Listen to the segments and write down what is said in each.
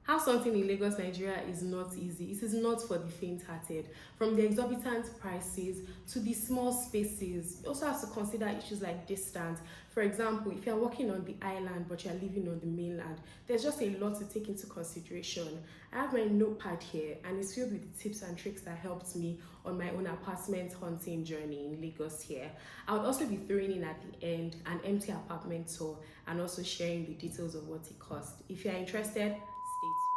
House hunting in Lagos, Nigeria is not easy. It is not for the faint-hearted. From the exorbitant prices to the small spaces, you also have to consider issues like distance. For example, if you're working on the island but you're living on the mainland, there's just a lot to take into consideration. I have my notepad here and it's filled with the tips and tricks that helped me on my own apartment hunting journey in Lagos here. I would also be throwing in at the end an empty apartment tour and also sharing the details of what it cost. If you're interested, stay tuned.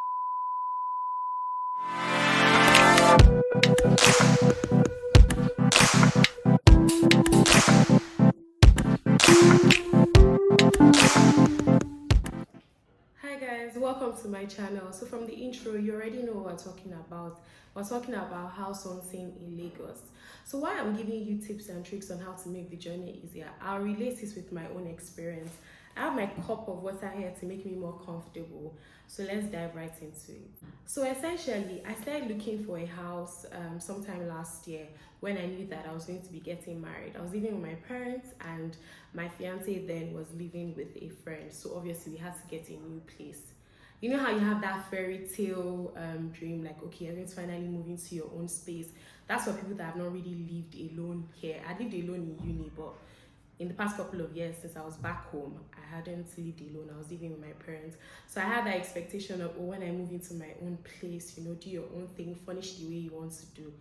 Hi guys, welcome to my channel. So from the intro, you already know what we're talking about. We're talking about house hunting in Lagos. So while I'm giving you tips and tricks on how to make the journey easier, I'll relate this with my own experience. I have my cup of water here to make me more comfortable. So let's dive right into it. So essentially, I started looking for a house sometime last year when I knew that I was going to be getting married. I was living with my parents and my fiance then was living with a friend. So obviously we had to get a new place. You know how you have that fairy tale dream, like, okay, you're going to finally move into your own space. That's for people that have not really lived alone here. I lived alone in uni, but in the past couple of years since I was back home, I hadn't lived alone. I was living with my parents. So I had that expectation of, oh, when I move into my own place, you know, do your own thing, furnish the way you want to do.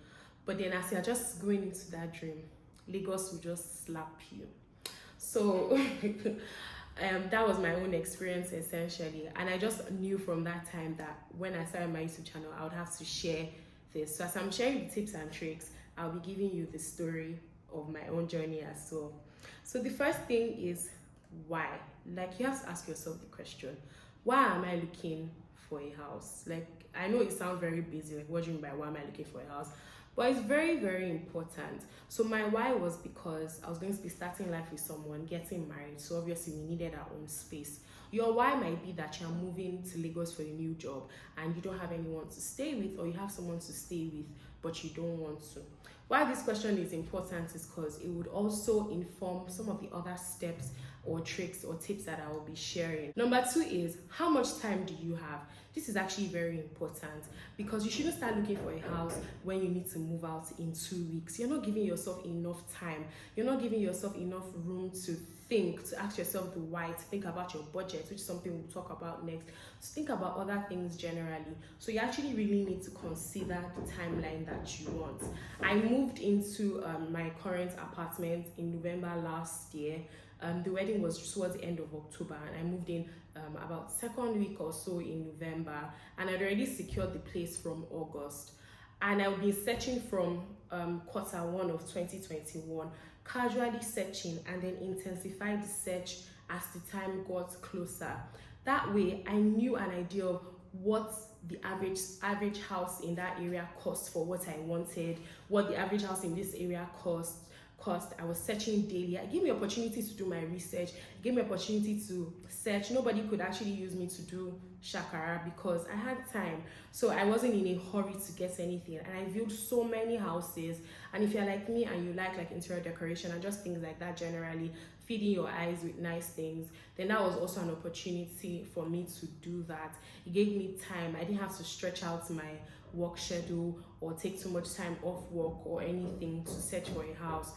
But then as you're just going into that dream, Lagos will just slap you. So that was my own experience essentially. And I just knew from that time that when I started my YouTube channel, I would have to share this. So as I'm sharing the tips and tricks, I'll be giving you the story of my own journey as well. So the first thing is why. Like, you have to ask yourself the question, why am I looking for a house? Like, I know it sounds very busy, like what do you mean by why am I looking for a house? But it's very, very important. So my why was because I was going to be starting life with someone, getting married. So obviously we needed our own space. Your why might be that you're moving to Lagos for a new job and you don't have anyone to stay with, or you have someone to stay with, but you don't want to. Why this question is important is because it would also inform some of the other steps or tricks or tips that I will be sharing. Number two is, how much time do you have? This is actually very important because you shouldn't start looking for a house when you need to move out in 2 weeks. You're not giving yourself enough time. You're not giving yourself enough room to think, to ask yourself the why, to think about your budget, which is something we'll talk about next, to think about other things generally. So you actually really need to consider the timeline that you want. I moved into my current apartment in November last year. The wedding was towards the end of October and I moved in about second week or so in November, and I'd already secured the place from August. And I've been searching from Q1 of 2021, casually searching, and then intensified the search as the time got closer. That way, I knew an idea of what the average house in that area cost for what I wanted, what the average house in this area cost. I was searching daily. It gave me opportunity to do my research. It gave me opportunity to search. Nobody could actually use me to do shakara because I had time. So I wasn't in a hurry to get anything. And I viewed so many houses. And if you're like me and you like interior decoration and just things like that generally, feeding your eyes with nice things, then that was also an opportunity for me to do that. It gave me time. I didn't have to stretch out my work schedule or take too much time off work or anything to search for a house.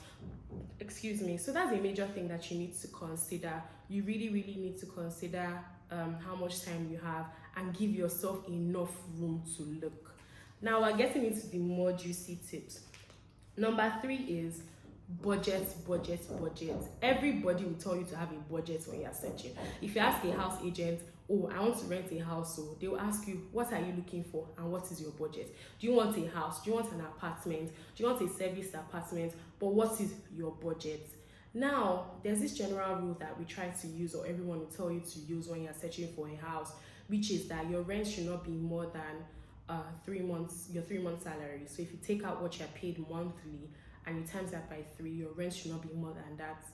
Excuse me. So that's a major thing that you need to consider. You really need to consider how much time you have and give yourself enough room to look. Now we're getting into the more juicy tips. Number 3 is budget. Everybody will tell you to have a budget when you're searching. If you ask a house agent, oh, I want to rent a house, so they will ask you, what are you looking for and what is your budget? Do you want a house? Do you want an apartment? Do you want a serviced apartment? But what is your budget? Now, there's this general rule that we try to use, or everyone will tell you to use when you're searching for a house, which is that your rent should not be more than 3 months, your 3-month salary. So if you take out what you're paid monthly and you times that by 3, your rent should not be more than that.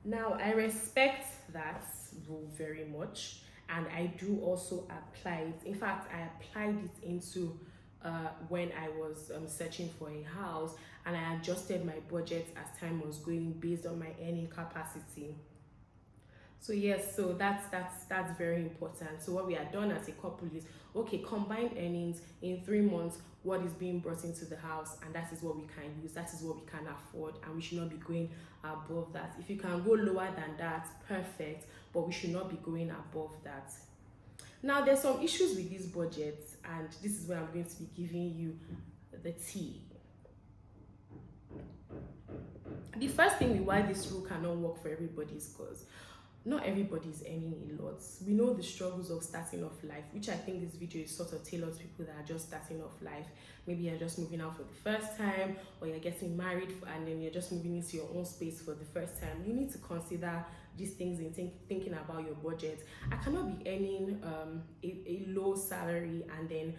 Now, I respect that rule very much, and I do also apply it. In fact, I applied it into when I was searching for a house, and I adjusted my budget as time was going based on my earning capacity. So yes, so that's very important. So what we are done as a couple is, okay, combined earnings in 3 months, what is being brought into the house, and that is what we can use, that is what we can afford, and we should not be going above that. If you can go lower than that, perfect, but we should not be going above that. Now there's some issues with these budgets, and this is where I'm going to be giving you the tea. The first thing why this rule cannot work for everybody is because not everybody is earning a lot. We know the struggles of starting off life, which I think this video is sort of tailored to people that are just starting off life. Maybe you're just moving out for the first time, or you're getting married and then you're just moving into your own space for the first time. You need to consider these things in thinking about your budget. I cannot be earning a low salary and then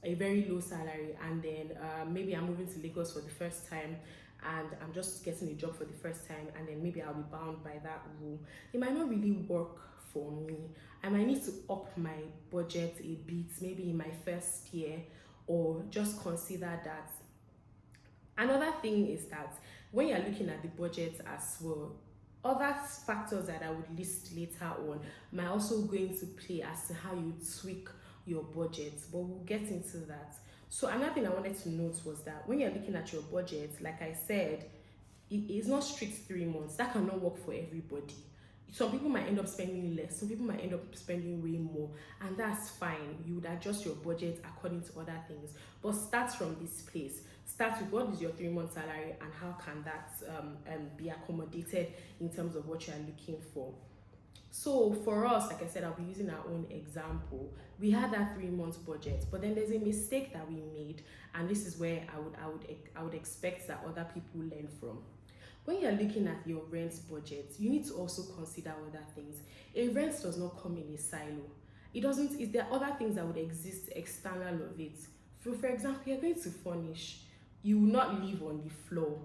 a very low salary, and then maybe I'm moving to Lagos for the first time and I'm just getting a job for the first time, and then maybe I'll be bound by that rule. It might not really work for me. I might need to up my budget a bit, maybe in my first year, or just consider that. Another thing is that when you're looking at the budget as well, other factors that I would list later on might also go into play as to how you tweak your budget, but we'll get into that. So another thing I wanted to note was that when you're looking at your budget, like I said, it is not strict 3 months. That cannot work for everybody. Some people might end up spending less, some people might end up spending way more, and that's fine. You would adjust your budget according to other things, but start from this place. Start with what is your 3-month salary and how can that be accommodated in terms of what you are looking for. So for us, like I said, I'll be using our own example. We had that 3-month budget, but then there's a mistake that we made, and this is where I would expect that other people learn from. When you're looking at your rent budget, you need to also consider other things. A rent does not come in a silo. It doesn't. There are other things that would exist external of it. For example, you're going to furnish. You will not live on the floor.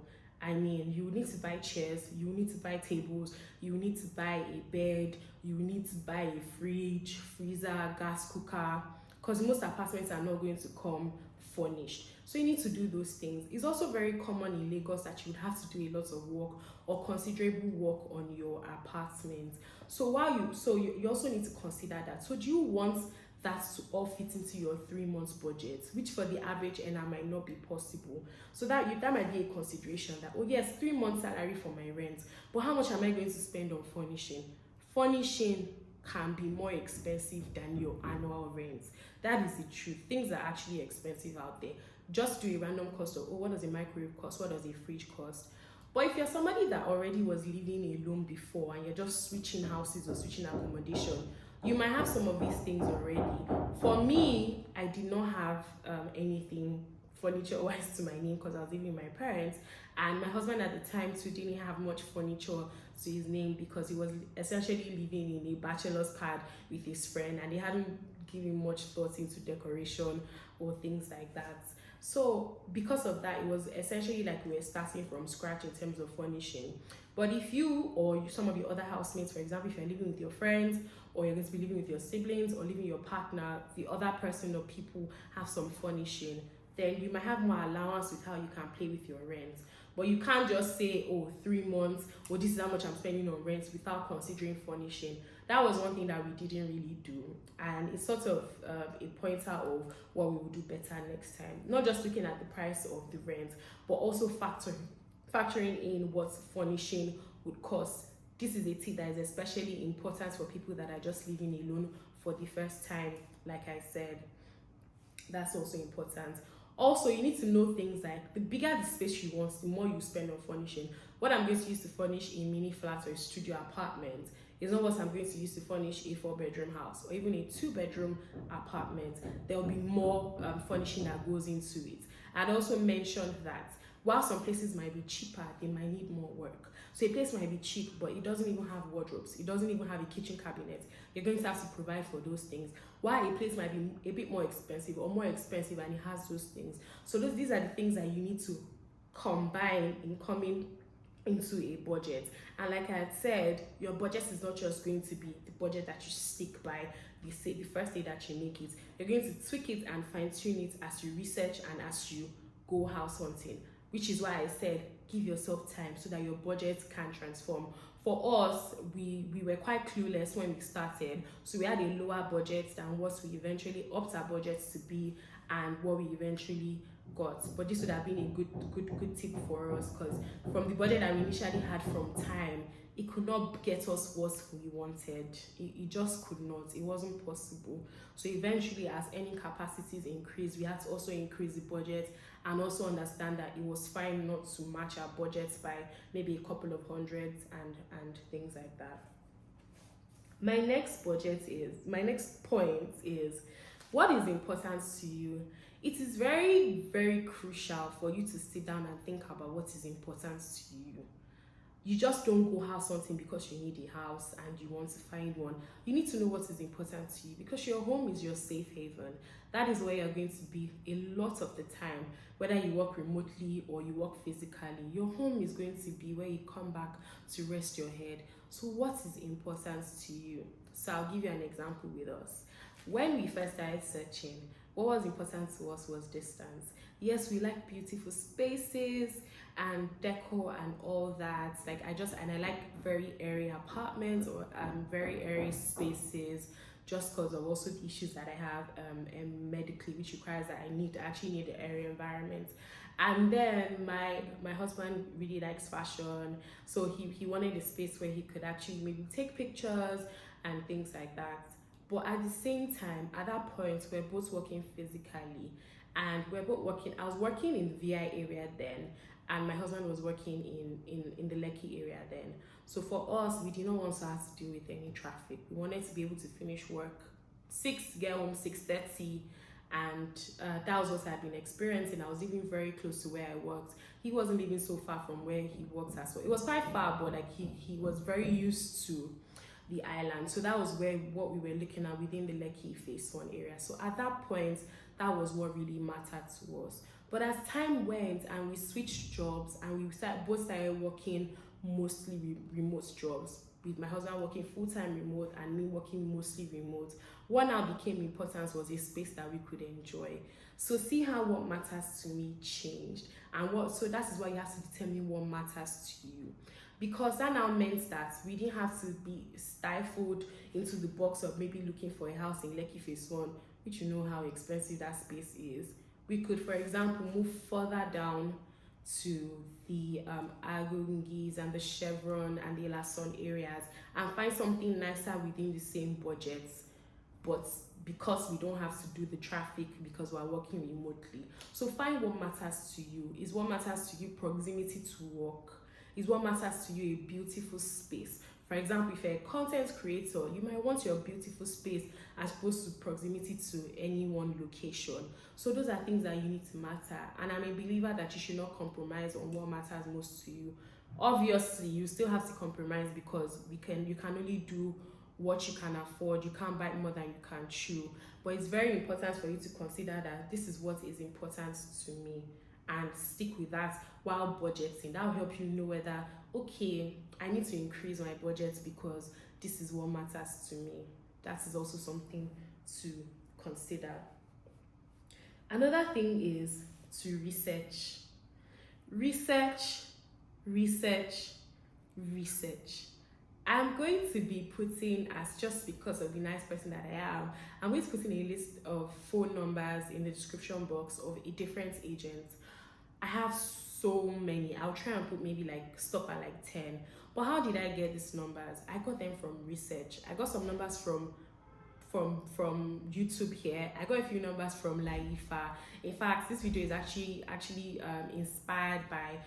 I mean, you need to buy chairs, you need to buy tables, you need to buy a bed, you need to buy a fridge, freezer, gas cooker, because most apartments are not going to come furnished. So you need to do those things. It's also very common in Lagos that you would have to do a lot of work or considerable work on your apartment. So you also need to consider that. So do you want that to all fit into your 3 months budget, which for the average earner might not be possible? So that might be a consideration that, oh yes, 3 months salary for my rent, but how much am I going to spend on furnishing? Furnishing can be more expensive than your annual rent. That is the truth. Things are actually expensive out there. Just do a random cost of, oh, what does a microwave cost? What does a fridge cost? But if you're somebody that already was living alone before and you're just switching houses or switching accommodation, you might have some of these things already. For me, I did not have anything furniture-wise to my name because I was living with my parents, and my husband at the time too didn't have much furniture to his name because he was essentially living in a bachelor's pad with his friend, and they hadn't given much thought into decoration or things like that. So because of that, it was essentially like we were starting from scratch in terms of furnishing. But if you or some of your other housemates, for example, if you're living with your friends, or you're going to be living with your siblings, or living with your partner, the other person or people have some furnishing, then you might have more allowance with how you can play with your rent. But you can't just say, oh, 3 months, or this is how much I'm spending on rent without considering furnishing. That was one thing that we didn't really do. And it's sort of a pointer of what we will do better next time. Not just looking at the price of the rent, but also factoring in what furnishing would cost. This is a tip that is especially important for people that are just living alone for the first time. Like I said, that's also important. Also, you need to know things like the bigger the space you want, the more you spend on furnishing. What I'm going to use to furnish a mini flat or a studio apartment is not what I'm going to use to furnish a 4-bedroom house or even a 2-bedroom apartment. There will be more furnishing that goes into it. I'd also mentioned that while some places might be cheaper, they might need more work. So a place might be cheap, but it doesn't even have wardrobes. It doesn't even have a kitchen cabinet. You're going to have to provide for those things. While a place might be a bit more expensive or more expensive and it has those things. So these are the things that you need to combine in coming into a budget. And like I had said, your budget is not just going to be the budget that you stick by the first day that you make it. You're going to tweak it and fine-tune it as you research and as you go house hunting. Which is why I said give yourself time so that your budget can transform. for us, we were quite clueless when we started, so we had a lower budget than what we eventually upped our budget to be and what we eventually got. But this would have been a good tip for us, because from the budget that we initially had from time, it could not get us what we wanted. It just could not. It wasn't possible. So eventually, as earning capacities increased, we had to also increase the budget and also understand that it was fine not to match our budgets by maybe a couple of hundreds and things like that. My next point is, what is important to you? It is very, very crucial for you to sit down and think about what is important to you. You just don't go house hunting because you need a house and you want to find one. You need to know what is important to you, because your home is your safe haven. That is where you're going to be a lot of the time, whether you work remotely or you work physically. Your home is going to be where you come back to rest your head. So what is important to you? So I'll give you an example with us. When we first started searching, what was important to us was distance. Yes, we like beautiful spaces and decor and all that. I like very airy apartments or very airy spaces, just because of also the issues that I have medically, which requires that I actually need an airy environment. And then my husband really likes fashion, so he wanted a space where he could actually maybe take pictures and things like that. But at the same time, at that point, we're both working physically, and we're both working. I was working in the VI area then, and my husband was working in the Lekki area then. So for us, we did not want to have to deal with any traffic. We wanted to be able to finish work 6, get home 6:30, and that was what I had been experiencing. I was living very close to where I worked. He wasn't living so far from where he worked as well. It was quite far, but he was very used to the island. So that was what we were looking at within the Lekki Phase 1 area. So at that point, that was what really mattered to us. But as time went and we switched jobs and we both started working mostly remote jobs, with my husband working full-time remote and me working mostly remote, what now became important was a space that we could enjoy. So see how what matters to me changed, and so that is why you have to determine what matters to you. Because that now meant that we didn't have to be stifled into the box of maybe looking for a house in Lekki Phase 1, which you know how expensive that space is. We could, for example, move further down to the Agungis and the Chevron and the Lason areas and find something nicer within the same budgets, but because we don't have to do the traffic because we're working remotely. So find what matters to you. Is what matters to you proximity to work? Is what matters to you a beautiful space? For example, if you're a content creator, you might want your beautiful space as opposed to proximity to any one location. So those are things that you need to matter. And I'm a believer that you should not compromise on what matters most to you. Obviously, you still have to compromise, because you can only do what you can afford. You can't buy more than you can chew. But it's very important for you to consider that this is what is important to me, and stick with that while budgeting. That will help you know whether, okay, I need to increase my budget because this is what matters to me. That is also something to consider. Another thing is to research. Research. I'm going to be putting, as just because of the nice person that I am, I'm going to put in a list of phone numbers in the description box of a different agent. I have so many. I'll try and put maybe stop at 10. But how did I get these numbers? I got them from research. I got some numbers from YouTube here. I got a few numbers from Laifa. In fact, this video is actually inspired by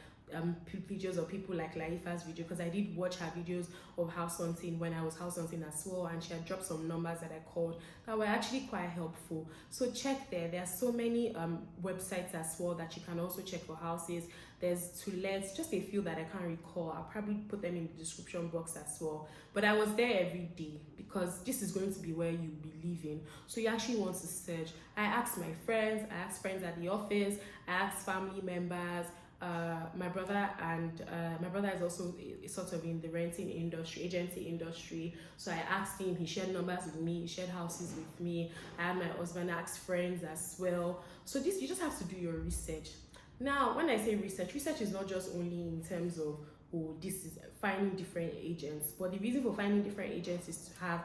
videos of people like Laifa's video, because I did watch her videos of house hunting when I was house hunting as well, and she had dropped some numbers that I called that were actually quite helpful. So check there. There are so many websites as well that you can also check for houses. There's To Let, just a few that I can't recall. I'll probably put them in the description box as well. But I was there every day because this is going to be where you'll be living. So you actually want to search. I asked my friends, I asked friends at the office, I asked family members. My brother is also sort of in the renting industry, agency industry. So I asked him, he shared numbers with me, he shared houses with me. I had my husband ask friends as well. So you just have to do your research. Now, when I say research is not just only in terms of oh, this is finding different agents. But the reason for finding different agents is to have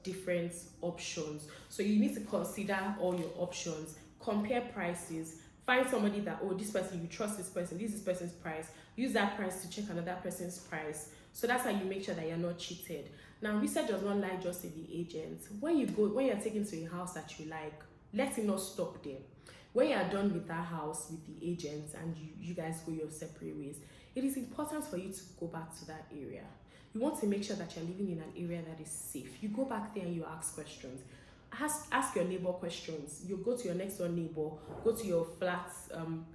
different options. So you need to consider all your options, compare prices, find somebody that, oh, this person, you trust this person, this is this person's price, use that price to check another person's price. So that's how you make sure that you're not cheated. Now, research does not lie just in the agent. When you're taken to a house that you like, let it not stop there. When you are done with that house with the agents and you guys go your separate ways, it is important for you to go back to that area. You want to make sure that you're living in an area that is safe. You go back there and you ask questions. Ask your neighbor questions. You go to your next door neighbor, go to your flats,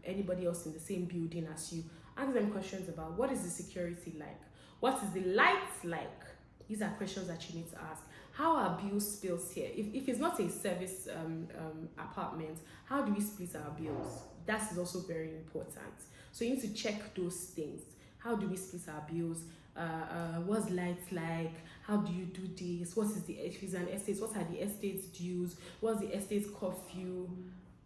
anybody else in the same building as you. Ask them questions about what is the security like? What is the lights like? These are questions that you need to ask. How are bills split here? If it's not a service apartment, how do we split our bills? That is also very important. So you need to check those things. How do we split our bills? What's lights like? How do you do this? What is if it's an estate, what are the estate's dues? What's the estate's curfew?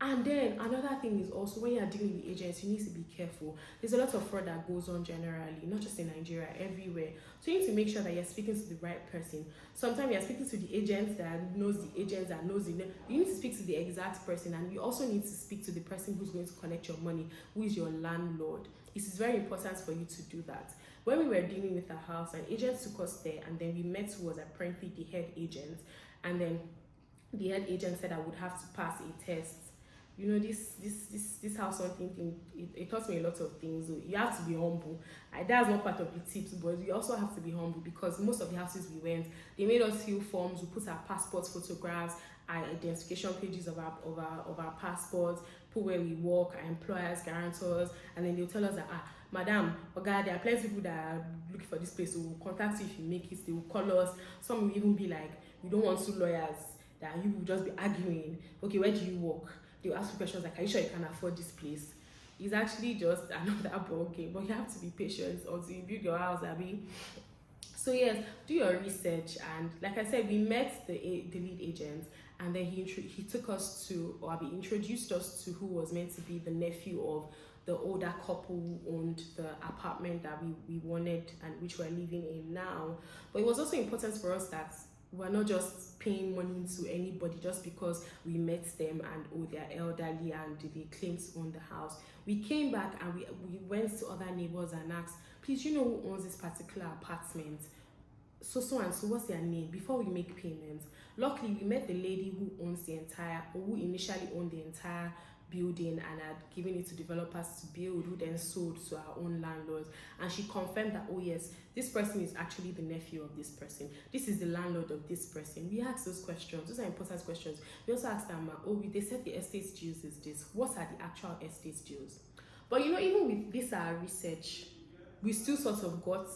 And then another thing is also when you're dealing with agents, you need to be careful. There's a lot of fraud that goes on generally, not just in Nigeria, everywhere. So you need to make sure that you're speaking to the right person. Sometimes you're speaking to the agent that knows the agents that knows the name. You need to speak to the exact person, and you also need to speak to the person who's going to collect your money, who is your landlord. It is very important for you to do that. When we were dealing with a house, an agent took us there, and then we met who was apparently the head agent, and then the head agent said I would have to pass a test. You know, this house something thing, it taught me a lot of things. You have to be humble. That's not part of the tips, but you also have to be humble because most of the houses we went, they made us fill forms. We put our passports, photographs, our identification pages of our passports, put where we work, our employers, guarantors, and then they'll tell us that, Madam, Oga, there are plenty of people that are looking for this place, so we'll contact you if you make it. They will call us. Some will even be like, we don't want 2 lawyers, that you will just be arguing. Okay, where do you work? They'll ask you questions like, are you sure you can afford this place? It's actually just another ball game, but you have to be patient until you build your house, Abby. So yes, do your research, and like I said, we met the lead agent, and then he took us to, or he introduced us to who was meant to be the nephew of the older couple who owned the apartment that we wanted and which we're living in now. But it was also important for us that we're not just paying money to anybody just because we met them and they're elderly and they claim to own the house. We came back and we went to other neighbors and asked, please, you know who owns this particular apartment? So and so, what's their name? Before we make payments. Luckily, we met the lady who who initially owned the entire building and had given it to developers to build, who then sold to our own landlords, and she confirmed that, oh yes, this person is actually the nephew of this person, this is the landlord of this person. We asked those questions. Those are important questions. We also asked them, they said the estate dues is this, what are the actual estate dues? But you know, even with this our research, we still sort of got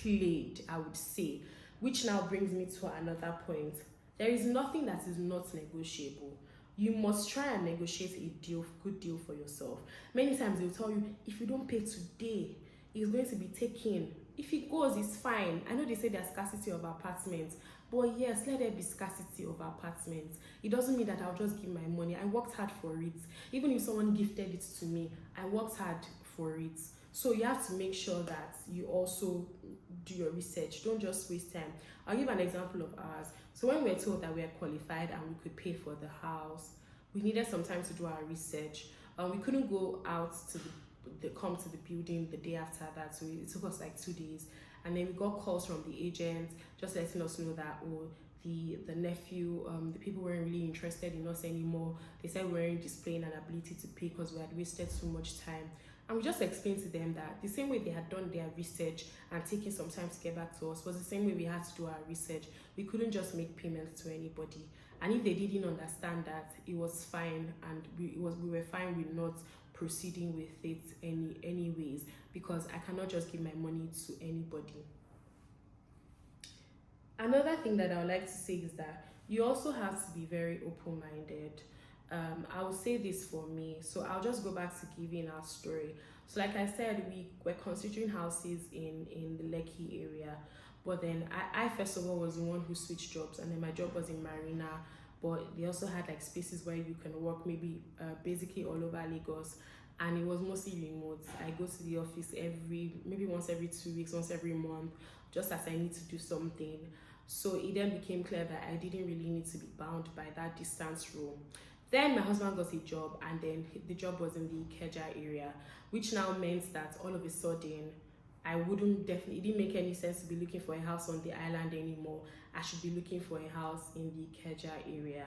played, I would say, which now brings me to another point. There is nothing that is not negotiable. You must try and negotiate a good deal for yourself. Many times they'll tell you, if you don't pay today, it's going to be taken. If it goes, it's fine. I know they say there's scarcity of apartments, but yes, let there be scarcity of apartments. It doesn't mean that I'll just give my money. I worked hard for it. Even if someone gifted it to me, I worked hard for it. So you have to make sure that you also do your research. Don't just waste time. I'll give an example of ours. So when we were told that we are qualified and we could pay for the house, we needed some time to do our research. We couldn't go out to come to the building the day after that, so it took us like 2 days. And then we got calls from the agent just letting us know that the nephew, the people weren't really interested in us anymore. They said we weren't displaying an ability to pay because we had wasted too much time. And we just explained to them that the same way they had done their research and taken some time to get back to us was the same way we had to do our research. We couldn't just make payments to anybody. And if they didn't understand that, it was fine, and we were fine with not proceeding with it anyways, because I cannot just give my money to anybody. Another thing that I would like to say is that you also have to be very open-minded. I will say this for me, so I'll just go back to giving our story. So like I said, we were considering houses in the Lekki area, but then I first of all was the one who switched jobs, and then my job was in Marina, but they also had like spaces where you can work maybe basically all over Lagos. and it was mostly remote. I go to the office maybe once every 2 weeks, once every month, just as I need to do something. So it then became clear that I didn't really need to be bound by that distance rule. Then my husband got a job, and then the job was in the Ikeja area, which now meant that all of a sudden I wouldn't definitely, it didn't make any sense to be looking for a house on the island anymore. I should be looking for a house in the Ikeja area.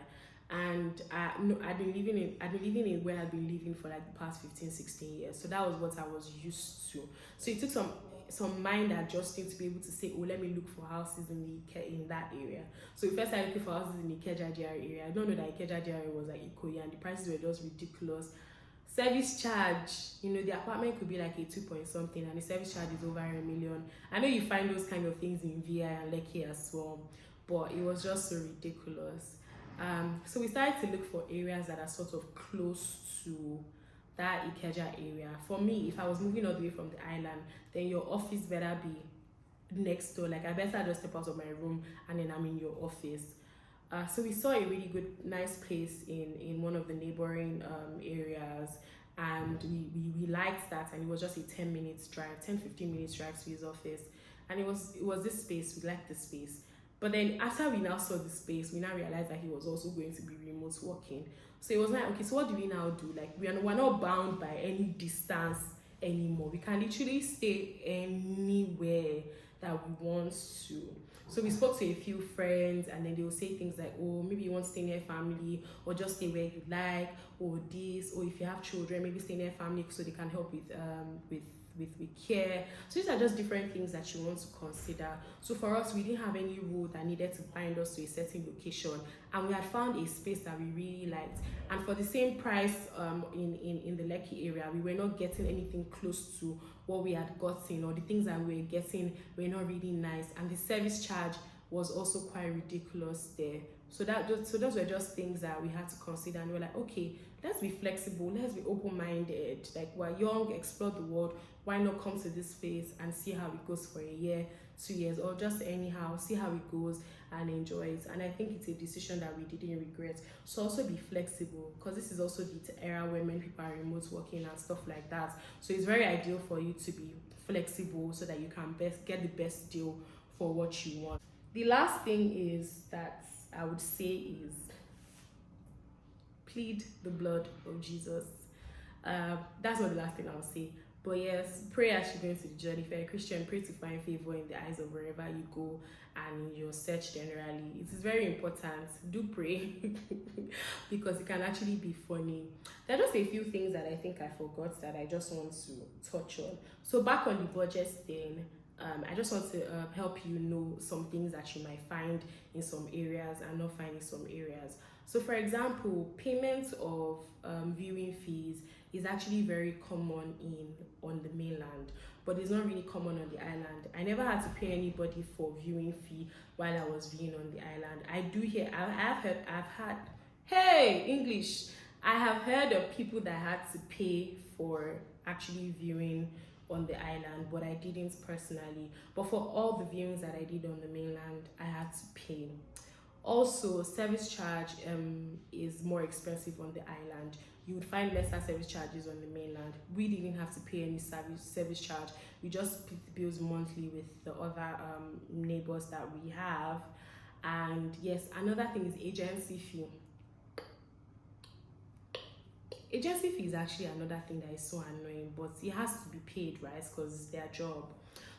And no, I'd been living in where I'd been living for like the past 15, 16 years. So that was what I was used to. So it took some mind adjusting to be able to say, oh, let me look for houses in that area. So we first started looking for houses in the Ikeja area. I don't know that Ikeja area was like Ikoyi, and the prices were just ridiculous. Service charge, the apartment could be like a 2 point something, and the service charge is over $1 million. I know you find those kind of things in VI and Lekki as well, but it was just so ridiculous. So we started to look for areas that are sort of close to that Ikeja area. For me, if I was moving all the way from the island, then your office better be next door. Like, I better just step out of my room and then I'm in your office. So we saw a really good, nice place in one of the neighboring areas, and we liked that, and it was just a 10 minutes drive, 10-15 minutes drive to his office, and it was this space. We liked the space. But then after we now saw the space, we now realized that he was also going to be remote working. So it was like, okay, so what do we now do? Like, we're not bound by any distance anymore. We can literally stay anywhere that we want to. So we spoke to a few friends, and then they will say things like, oh, maybe you want to stay near family, or just stay where you like, or this, or if you have children, maybe stay near family so they can help with care. So these are just different things that you want to consider. So for us, we didn't have any rule that needed to bind us to a certain location, and we had found a space that we really liked. And for the same price in the Lekki area, we were not getting anything close to what we had gotten, or the things that we were getting were not really nice, and the service charge was also quite ridiculous there. So those were just things that we had to consider, and we were like, okay, let's be flexible, let's be open-minded. Like, we're young, explore the world. Why not come to this space and see how it goes for a year, 2 years, or just anyhow, see how it goes and enjoy it. And I think it's a decision that we didn't regret. So also be flexible, because this is also the era where many people are remote working and stuff like that. So it's very ideal for you to be flexible so that you can get the best deal for what you want. The last thing is that I would say is plead the blood of Jesus. That's not the last thing I'll say. But yes, pray as you go into the journey. If you're a Christian, pray to find favor in the eyes of wherever you go and in your search generally. It is very important. Do pray because it can actually be funny. There are just a few things that I think I forgot that I just want to touch on. So back on the budget thing, I just want to help you know some things that you might find in some areas and not find in some areas. So for example, payment of viewing fees is actually very common on the mainland, but it's not really common on the island. I never had to pay anybody for viewing fee while I was viewing on the island. I have heard of people that had to pay for actually viewing on the island, but I didn't personally. But for all the viewings that I did on the mainland, I had to pay. Also, service charge is more expensive on the island. You would find lesser service charges on the mainland. We didn't have to pay any service charge. We just split the bills monthly with the other neighbors that we have. And yes, another thing is agency fee. Agency fee is actually another thing that is so annoying, but it has to be paid, right? Because it's their job.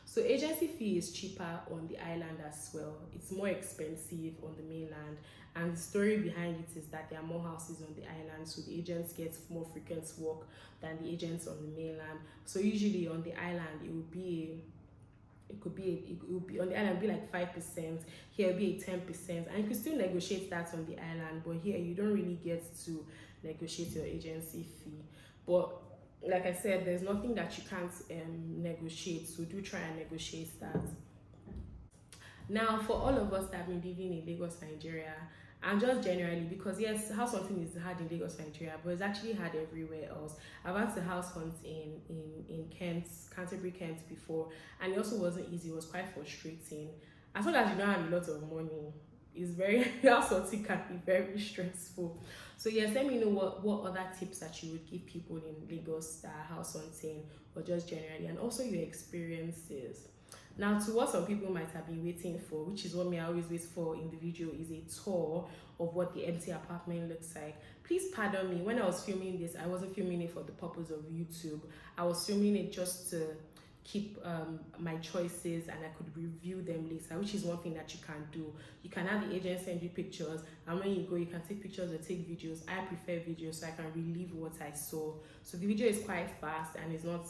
So agency fee is cheaper on the island as well. It's more expensive on the mainland. And the story behind it is that there are more houses on the island, so the agents get more frequent work than the agents on the mainland. So usually on the island, it would be on the island be like 5%. Here it'll be a 10%, and you can still negotiate that on the island. But here you don't really get to negotiate your agency fee. But like I said, there's nothing that you can't negotiate, so do try and negotiate that. Now, for all of us that have been living in Lagos, Nigeria, and just generally, because yes, house hunting is hard in Lagos, Nigeria, but it's actually hard everywhere else. I've had to house hunt in Kent, Canterbury, Kent before, and it also wasn't easy. It was quite frustrating. As long as you don't have a lot of money, is very house hunting can be very stressful. So yes, let me know what other tips that you would give people in Lagos that are house hunting or just generally, and also your experiences. Now, to what some people might have been waiting for, which is what me I always wait for in the video, is a tour of what the empty apartment looks like. Please pardon me, when I was filming this, I wasn't filming it for the purpose of YouTube. I was filming it just to keep my choices, and I could review them later, which is one thing that you can do. You can have the agent send you pictures, and when you go, you can take pictures or take videos. I prefer videos so I can relive what I saw. So the video is quite fast and it's not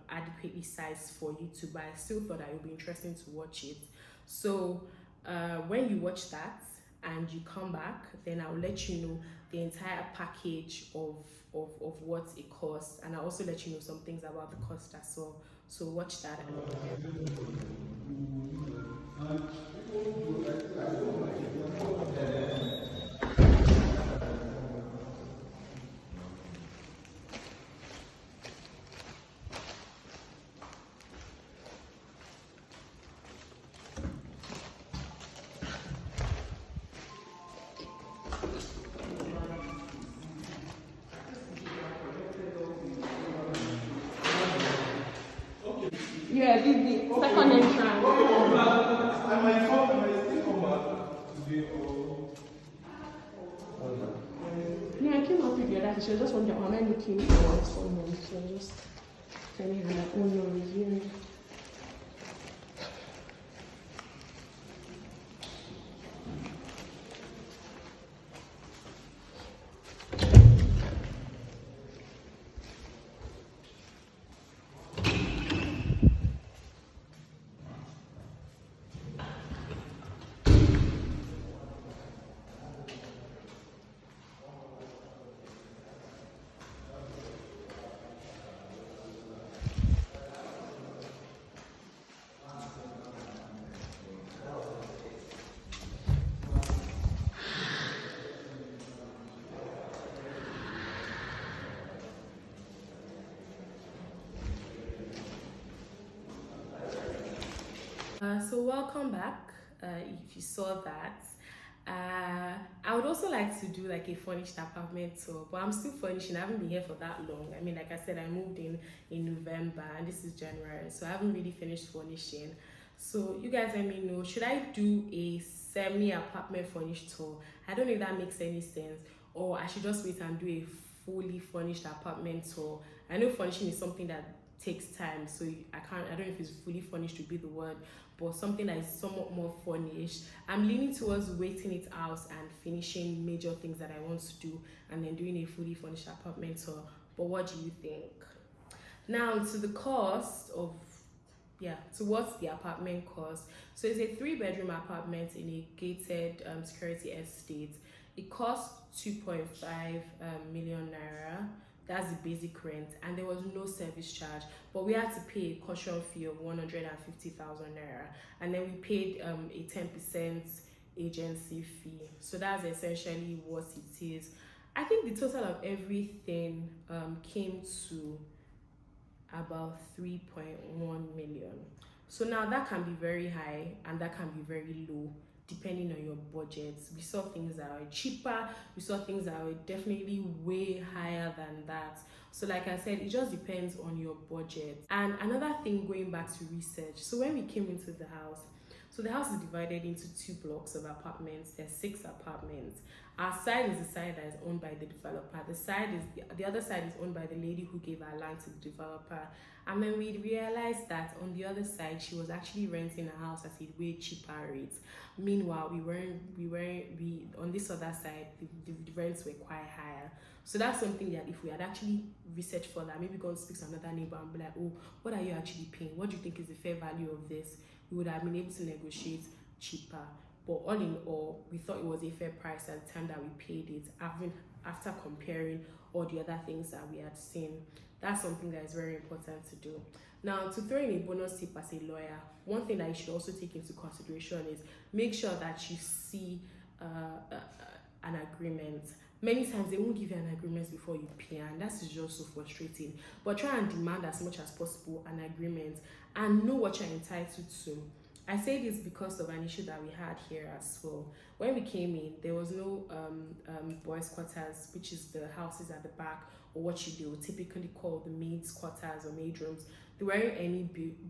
adequately sized for YouTube, but I still thought that it would be interesting to watch it. So when you watch that and you come back, then I'll let you know the entire package of what it costs, and I'll also let you know some things about the cost as well. So watch that. Yeah, this is the second entrance. I might still come back today or... Yeah, I came up with the other. She was just wondering, am I looking for someone? So just telling her that, oh no, reviewing. So welcome back. If you saw that, I would also like to do like a furnished apartment tour, but I'm still furnishing. I haven't been here for that long. I mean, like I said, I moved in November and this is January, so I haven't really finished furnishing. So you guys let me know, should I do a semi-apartment furnished tour? I don't know if that makes any sense, or I should just wait and do a fully furnished apartment tour. I know furnishing is something that takes time, so I don't know if it's fully furnished to be the word, but something that is somewhat more furnished. I'm leaning towards waiting it out and finishing major things that I want to do and then doing a fully furnished apartment tour. But what do you think? Now to the cost of, to what's the apartment cost. So it's a 3-bedroom apartment in a gated security estate. It costs 2.5 million naira. That's the basic rent, and there was no service charge, but we had to pay a caution fee of 150,000 naira, and then we paid a 10% agency fee. So that's essentially what it is. I think the total of everything came to about 3.1 million. So now that can be very high and that can be very low, depending on your budget. We saw things that are cheaper, we saw things that were definitely way higher than that. So like I said, it just depends on your budget. And another thing, going back to research, so when we came into the house, so the house is divided into 2 blocks of apartments. There's 6 apartments. Our side is the side that is owned by the developer. The other side is owned by the lady who gave our land to the developer. And then we realized that on the other side, she was actually renting a house at a way cheaper rate. Meanwhile, we on this other side, the rents were quite higher. So that's something that if we had actually researched further, maybe go and speak to another neighbor and be like, oh, what are you actually paying? What do you think is the fair value of this? We would have been able to negotiate cheaper. But all in all, we thought it was a fair price at the time that we paid it, after comparing all the other things that we had seen. That's something that is very important to do. Now, to throw in a bonus tip as a lawyer, one thing that you should also take into consideration is make sure that you see an agreement. Many times they won't give you an agreement before you pay, and that's just so frustrating. But try and demand as much as possible an agreement and know what you're entitled to. I say this because of an issue that we had here as well. When we came in, there was no boys' quarters, which is the houses at the back, or what they would typically call the maids' quarters or maid rooms. There weren't any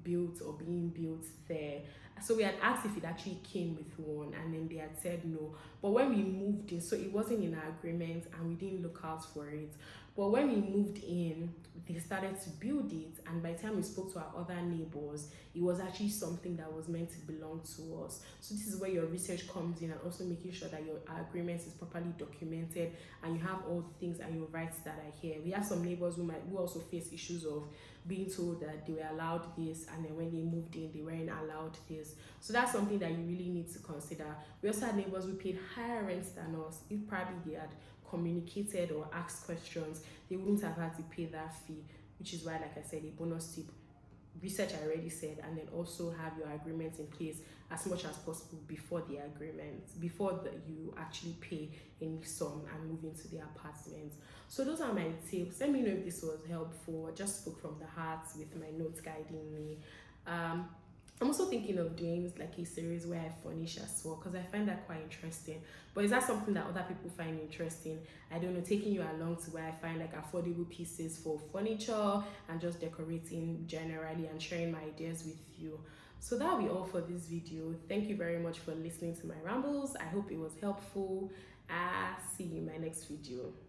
built or being built there. So we had asked if it actually came with one, and then they had said no. But when we moved in, so it wasn't in our agreement and we didn't look out for it. But when we moved in, they started to build it, and by the time we spoke to our other neighbors, it was actually something that was meant to belong to us. So this is where your research comes in, and also making sure that your agreement is properly documented and you have all the things and your rights that are here. We have some neighbors who also face issues of being told that they were allowed this, and then when they moved in, they weren't allowed this. So that's something that you really need to consider. We also had neighbors who paid higher rents than us. If probably they had communicated or asked questions, they wouldn't have had to pay that fee, which is why, like I said, a bonus tip: research I already said, and then also have your agreement in place as much as possible before the agreement, before you actually pay any sum and move into the apartment. So those are my tips. Let me know if this was helpful. I just spoke from the heart with my notes guiding me. I'm also thinking of doing like a series where I furnish as well, because I find that quite interesting. But is that something that other people find interesting? I don't know, taking you along to where I find like affordable pieces for furniture and just decorating generally and sharing my ideas with you. So that'll be all for this video. Thank you very much for listening to my rambles. I hope it was helpful. See you in my next video.